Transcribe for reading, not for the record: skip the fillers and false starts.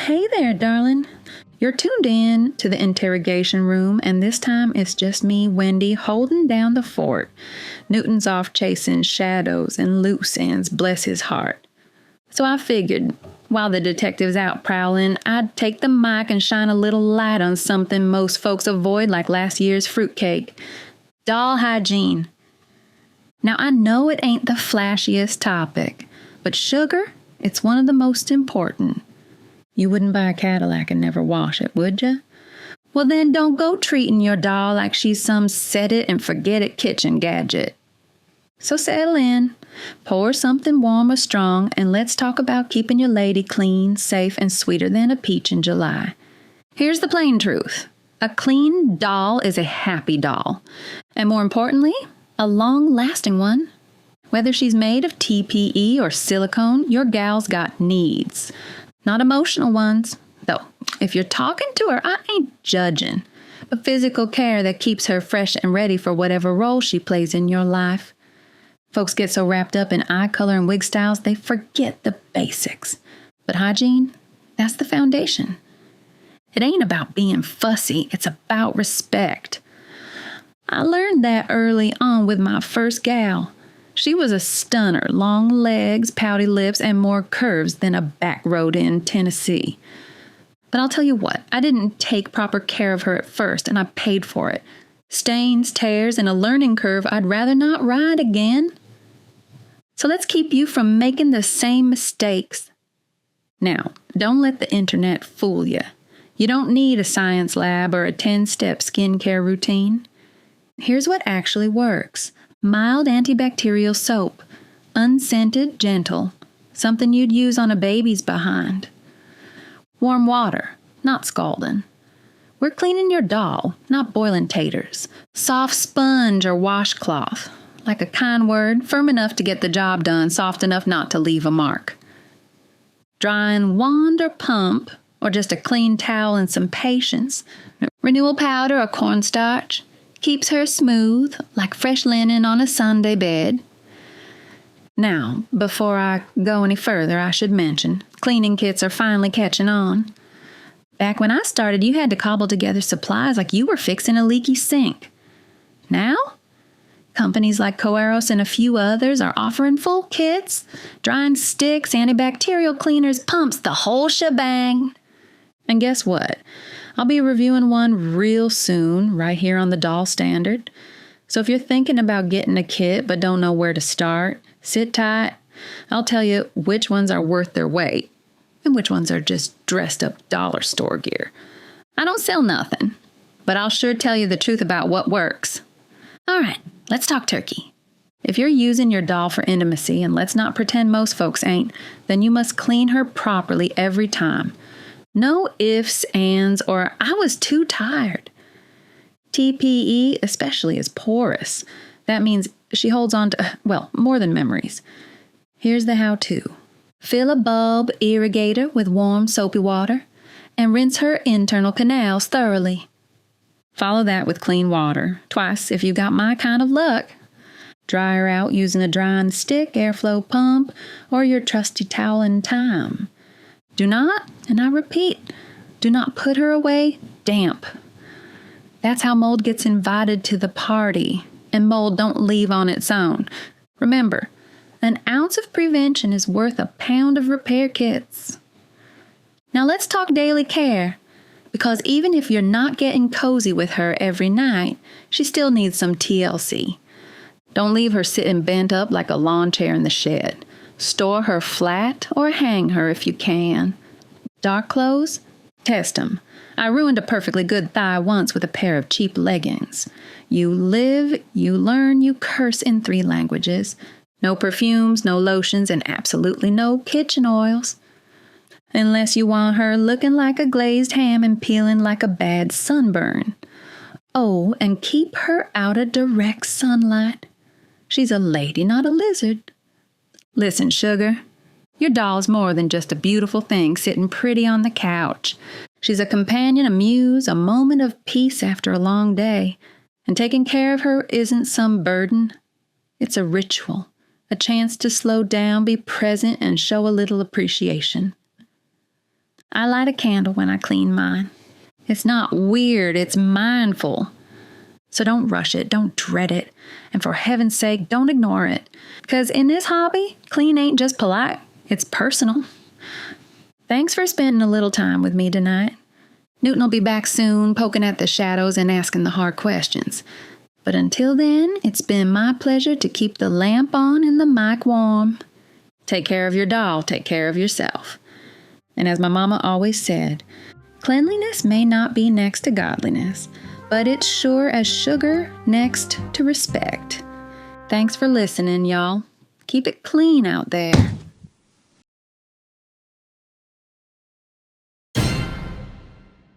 Hey there, darling. You're tuned in to the interrogation room, and this time it's just me, Wendy, holding down the fort. Newton's off chasing shadows and loose ends, bless his heart. So I figured, while the detective's out prowling, I'd take the mic and shine a little light on something most folks avoid like last year's fruitcake. Doll hygiene. Now, I know it ain't the flashiest topic, but sugar, it's one of the most important. You wouldn't buy a Cadillac and never wash it, would you? Well, then don't go treating your doll like she's some set-it-and-forget-it kitchen gadget. So settle in, pour something warm or strong, and let's talk about keeping your lady clean, safe, and sweeter than a peach in July. Here's the plain truth. A clean doll is a happy doll. And more importantly, a long-lasting one. Whether she's made of TPE or silicone, your gal's got needs. Not emotional ones, though. If you're talking to her, I ain't judging. But physical care that keeps her fresh and ready for whatever role she plays in your life. Folks get so wrapped up in eye color and wig styles, they forget the basics. But hygiene, that's the foundation. It ain't about being fussy, it's about respect. I learned that early on with my first gal. She was a stunner, long legs, pouty lips, and more curves than a back road in Tennessee. But I'll tell you what, I didn't take proper care of her at first, and I paid for it. Stains, tears, and a learning curve I'd rather not ride again. So let's keep you from making the same mistakes. Now, don't let the internet fool you. You don't need a science lab or a 10-step skincare routine. Here's what actually works. Mild antibacterial soap. Unscented, gentle. Something you'd use on a baby's behind. Warm water, not scalding. We're cleaning your doll, not boiling taters. Soft sponge or washcloth. Like a kind word, firm enough to get the job done, soft enough not to leave a mark. Drying wand or pump, or just a clean towel and some patience. Renewal powder or cornstarch. Keeps her smooth, like fresh linen on a Sunday bed. Now, before I go any further, I should mention, cleaning kits are finally catching on. Back when I started, you had to cobble together supplies like you were fixing a leaky sink. Now, companies like Coeros and a few others are offering full kits, drying sticks, antibacterial cleaners, pumps, the whole shebang. And guess what? I'll be reviewing one real soon, right here on the Doll Standard. So if you're thinking about getting a kit but don't know where to start, sit tight. I'll tell you which ones are worth their weight and which ones are just dressed up dollar store gear. I don't sell nothing, but I'll sure tell you the truth about what works. All right, let's talk turkey. If you're using your doll for intimacy, and let's not pretend most folks ain't, then you must clean her properly every time. No ifs, ands, or I was too tired. TPE especially is porous. That means she holds on to, well, more than memories. Here's the how-to. Fill a bulb irrigator with warm soapy water and rinse her internal canals thoroughly. Follow that with clean water, twice if you got my kind of luck. Dry her out using a drying stick, airflow pump, or your trusty towel and time. Do not, and I repeat, do not put her away damp. That's how mold gets invited to the party, and mold don't leave on its own. Remember, an ounce of prevention is worth a pound of repair kits. Now let's talk daily care, because even if you're not getting cozy with her every night, she still needs some TLC. Don't leave her sitting bent up like a lawn chair in the shed. Store her flat or hang her if you can. Dark clothes? Test them. I ruined a perfectly good thigh once with a pair of cheap leggings. You live, you learn, you curse in 3 languages. No perfumes, no lotions, and absolutely no kitchen oils. Unless you want her looking like a glazed ham and peeling like a bad sunburn. Oh, and keep her out of direct sunlight. She's a lady, not a lizard. Listen, sugar, your doll's more than just a beautiful thing sitting pretty on the couch. She's a companion, a muse, a moment of peace after a long day. And taking care of her isn't some burden. It's a ritual, a chance to slow down, be present, and show a little appreciation. I light a candle when I clean mine. It's not weird, it's mindful. So don't rush it, don't dread it, and for heaven's sake, don't ignore it. Because in this hobby, clean ain't just polite, it's personal. Thanks for spending a little time with me tonight. Newton will be back soon, poking at the shadows and asking the hard questions. But until then, it's been my pleasure to keep the lamp on and the mic warm. Take care of your doll, take care of yourself. And as my mama always said, cleanliness may not be next to godliness, but it's sure as sugar next to respect. Thanks for listening, y'all. Keep it clean out there.